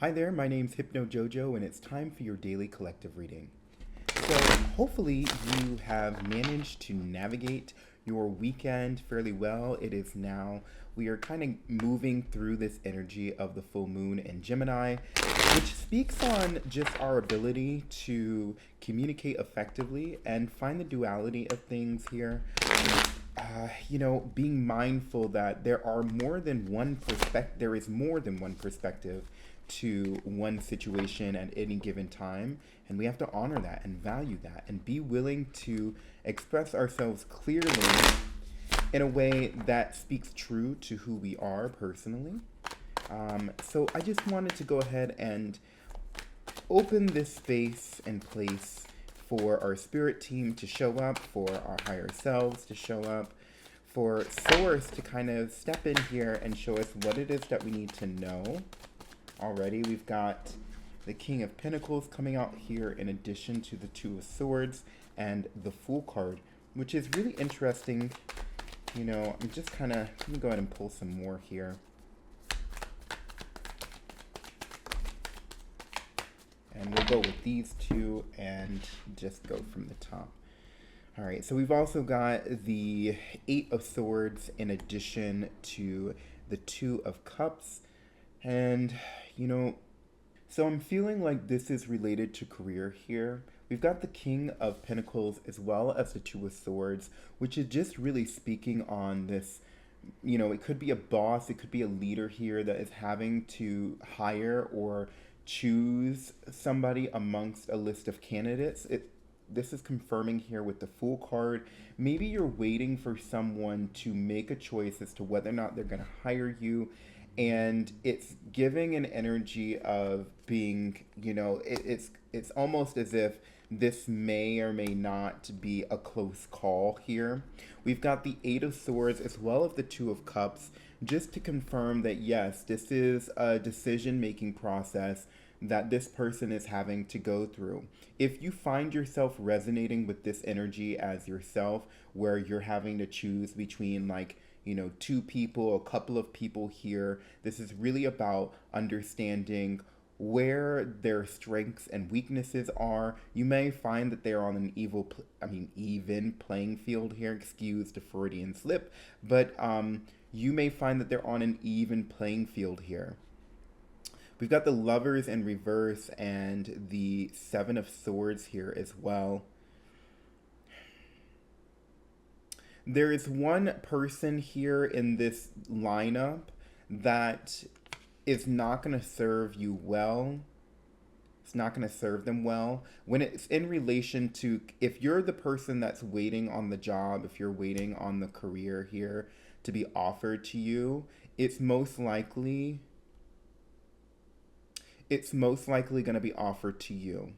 Hi there, my name's Hypno Jojo, and it's time for your daily collective reading. So, hopefully, you have managed to navigate your weekend fairly well. It is now, we are kind of moving through this energy of the full moon in Gemini, which speaks on just our ability to communicate effectively and find the duality of things here. Being mindful that there is more than one perspective to one situation at any given time, and we have to honor that and value that and be willing to express ourselves clearly in a way that speaks true to who we are personally. So I just wanted to go ahead and open this space and place for our spirit team to show up, for our higher selves to show up, for Source to kind of step in here and show us what it is that we need to know. Already, we've got the King of Pentacles coming out here in addition to the Two of Swords and the Fool card, which is really interesting. I'm just kind of, let me go ahead and pull some more here. And we'll go with these two and just go from the top. All right, so we've also got the Eight of Swords in addition to the Two of Cups. And, so I'm feeling like this is related to career here. We've got the King of Pentacles as well as the Two of Swords, which is just really speaking on this. It could be a boss, it could be a leader here that is having to hire or choose somebody amongst a list of candidates. This is confirming here with the Fool card. Maybe you're waiting for someone to make a choice as to whether or not they're going to hire you. And it's giving an energy of being, it's almost as if this may or may not be a close call here. We've got the Eight of Swords as well as the Two of Cups, just to confirm that yes, this is a decision-making process that this person is having to go through. If you find yourself resonating with this energy as yourself, where you're having to choose between two people, a couple of people here, this is really about understanding where their strengths and weaknesses are. You may find that they're on an even playing field here. Excuse the Freudian slip, but you may find that they're on an even playing field here. We've got the Lovers in reverse and the Seven of Swords here as well. There is one person here in this lineup that is not going to serve you well. It's not going to serve them well. When it's in relation to, if you're the person that's waiting on the job, if you're waiting on the career here to be offered to you, it's most likely going to be offered to you.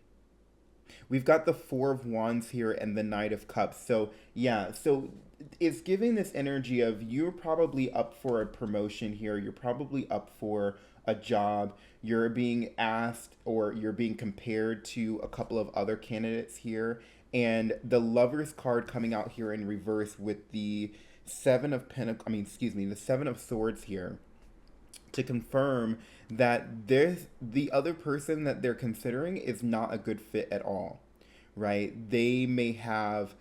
We've got the Four of Wands here and the Knight of Cups. So it's giving this energy of you're probably up for a promotion here. You're probably up for a job. You're being asked or you're being compared to a couple of other candidates here. And the Lovers card coming out here in reverse with the the Seven of Swords here, to confirm that the other person that they're considering is not a good fit at all, right? They may have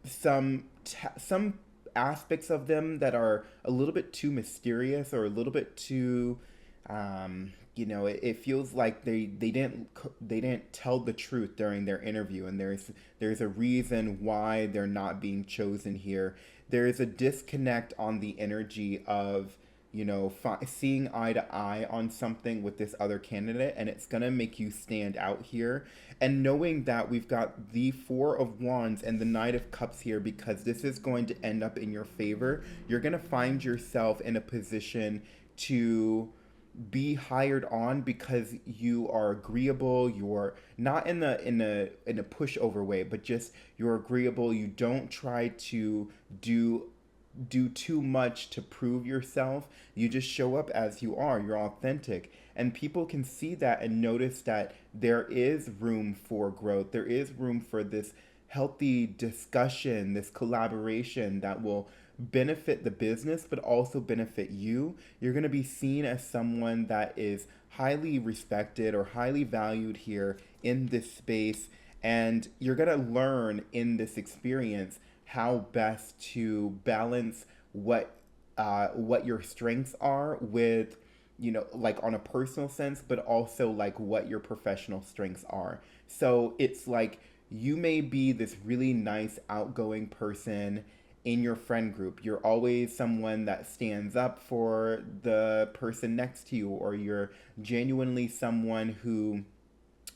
some aspects of them that are a little bit too mysterious or a little bit too it feels like they didn't tell the truth during their interview, and there's a reason why they're not being chosen here. There is a disconnect on the energy of seeing eye to eye on something with this other candidate, and it's gonna make you stand out here. And knowing that we've got the Four of Wands and the Knight of Cups here, because this is going to end up in your favor, you're gonna find yourself in a position to be hired on because you are agreeable. You're not in a pushover way, but just you're agreeable. You don't try to do too much to prove yourself. You just show up as you are. You're authentic. And people can see that and notice that there is room for growth. There is room for this healthy discussion, this collaboration that will benefit the business, but also benefit you. You're going to be seen as someone that is highly respected or highly valued here in this space. And you're going to learn in this experience how best to balance what your strengths are with, like on a personal sense, but also like what your professional strengths are. So it's like you may be this really nice, outgoing person in your friend group. You're always someone that stands up for the person next to you, or you're genuinely someone who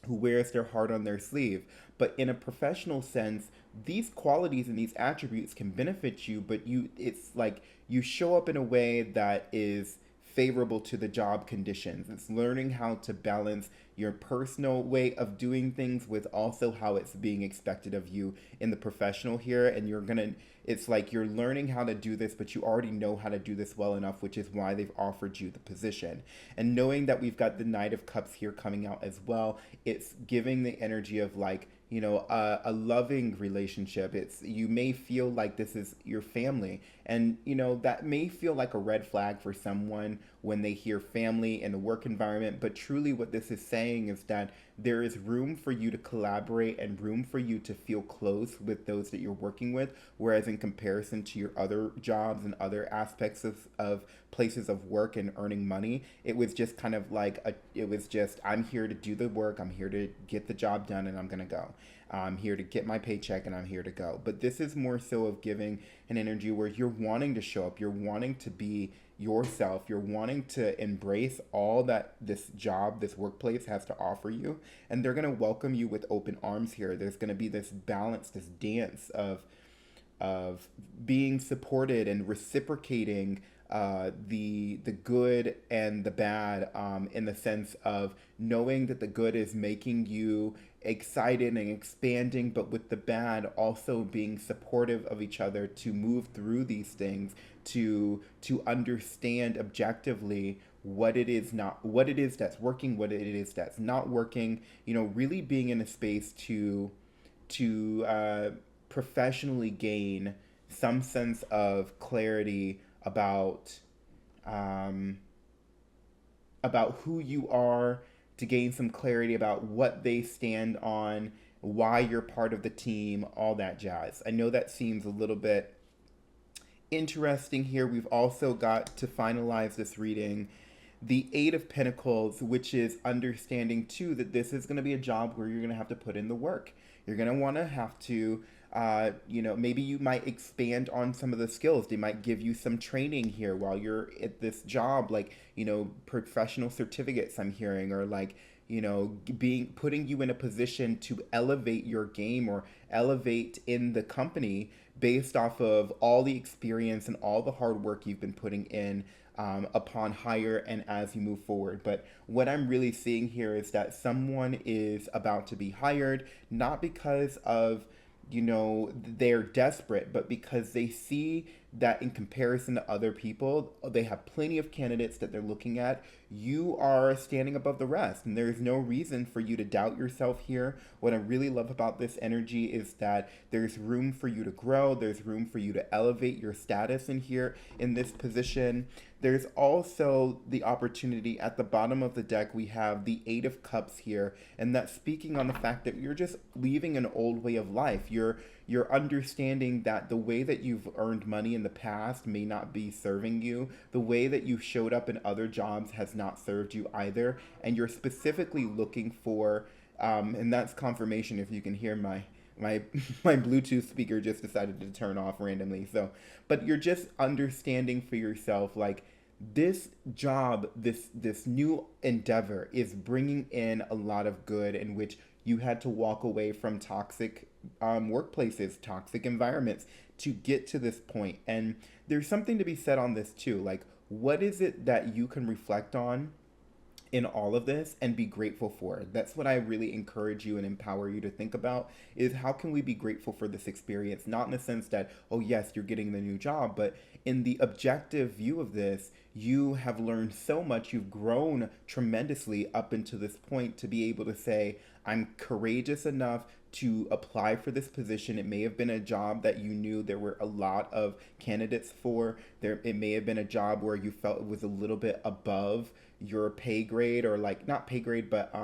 wears their heart on their sleeve. But in a professional sense, these qualities and these attributes can benefit you, but it's like you show up in a way that is favorable to the job conditions. It's learning how to balance your personal way of doing things with also how it's being expected of you in the professional here. And it's like you're learning how to do this, but you already know how to do this well enough, which is why they've offered you the position. And knowing that we've got the Knight of Cups here coming out as well, it's giving the energy of like, a loving relationship. It's, you may feel like this is your family, and that may feel like a red flag for someone when they hear family in the work environment. But truly what this is saying is that there is room for you to collaborate and room for you to feel close with those that you're working with, whereas in comparison to your other jobs and other aspects of places of work and earning money, it was just kind of like it was just, I'm here to do the work, I'm here to get the job done, and I'm gonna go. I'm here to get my paycheck and I'm here to go. But this is more so of giving an energy where you're wanting to show up, you're wanting to be yourself, you're wanting to embrace all that this job, this workplace has to offer you. And they're going to welcome you with open arms here. There's going to be this balance, this dance of being supported and reciprocating the good and the bad, in the sense of knowing that the good is making you excited and expanding, but with the bad also being supportive of each other to move through these things, to understand objectively what it is that's working, what it is that's not working. Really being in a space to professionally gain some sense of clarity um, about who you are, to gain some clarity about what they stand on, why you're part of the team, all that jazz. I know that seems a little bit interesting here. We've also got to finalize this reading the Eight of Pentacles, which is understanding too that this is going to be a job where you're going to have to put in the work. You're going to want to have to, maybe you might expand on some of the skills. They might give you some training here while you're at this job, like, professional certificates I'm hearing, or like, putting you in a position to elevate your game or elevate in the company based off of all the experience and all the hard work you've been putting in, upon hire and as you move forward. But what I'm really seeing here is that someone is about to be hired, not because of, they're desperate, but because they see that in comparison to other people, they have plenty of candidates that they're looking at. You are standing above the rest, and there's no reason for you to doubt yourself here. What I really love about this energy is that there's room for you to grow, there's room for you to elevate your status in here in this position. There's also the opportunity at the bottom of the deck. We have the Eight of Cups here, and that's speaking on the fact that you're just leaving an old way of life. You're understanding that the way that you've earned money in the past may not be serving you. The way that you showed up in other jobs has not served you either. And you're specifically looking for, and that's confirmation if you can hear my my Bluetooth speaker just decided to turn off randomly. So, but you're just understanding for yourself, like, this job, this new endeavor is bringing in a lot of good, in which you had to walk away from toxic workplaces, toxic environments to get to this point. And there's something to be said on this too. Like, what is it that you can reflect on in all of this and be grateful for? That's what I really encourage you and empower you to think about, is how can we be grateful for this experience? Not in the sense that, oh yes, you're getting the new job, but in the objective view of this, you have learned so much. You've grown tremendously up until this point to be able to say, I'm courageous enough to apply for this position. It may have been a job that you knew there were a lot of candidates for. There, it may have been a job where you felt it was a little bit above your pay grade, or like not pay grade, but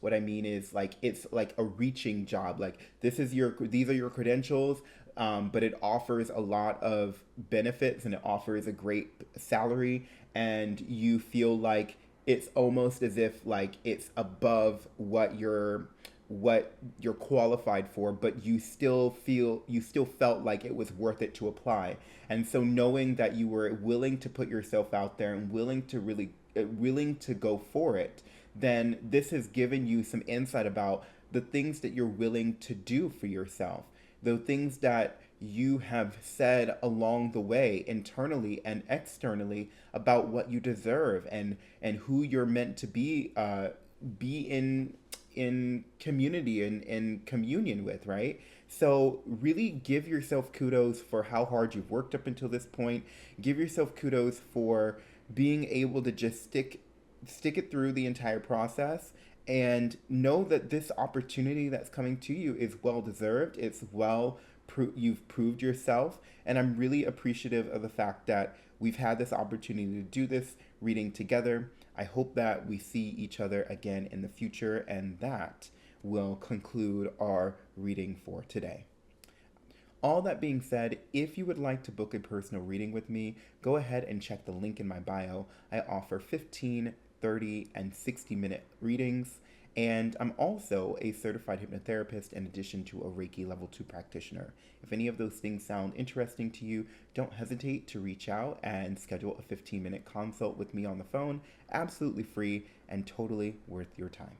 what I mean is like it's like a reaching job. Like these are your credentials, but it offers a lot of benefits and it offers a great salary, and you feel like it's almost as if like it's above what you're qualified for, but you still felt like it was worth it to apply. And so knowing that you were willing to put yourself out there and willing to go for it, then this has given you some insight about the things that you're willing to do for yourself, the things that you have said along the way, internally and externally, about what you deserve, and who you're meant to be in community and in communion with, right? So really give yourself kudos for how hard you've worked up until this point. Give yourself kudos for being able to just stick it through the entire process, and know that this opportunity that's coming to you is well deserved. You've proved yourself, and I'm really appreciative of the fact that we've had this opportunity to do this reading together. I hope that we see each other again in the future, and that will conclude our reading for today. All that being said, if you would like to book a personal reading with me, go ahead and check the link in my bio. I offer 15, 30, and 60-minute readings, and I'm also a certified hypnotherapist in addition to a Reiki Level 2 practitioner. If any of those things sound interesting to you, don't hesitate to reach out and schedule a 15-minute consult with me on the phone, absolutely free and totally worth your time.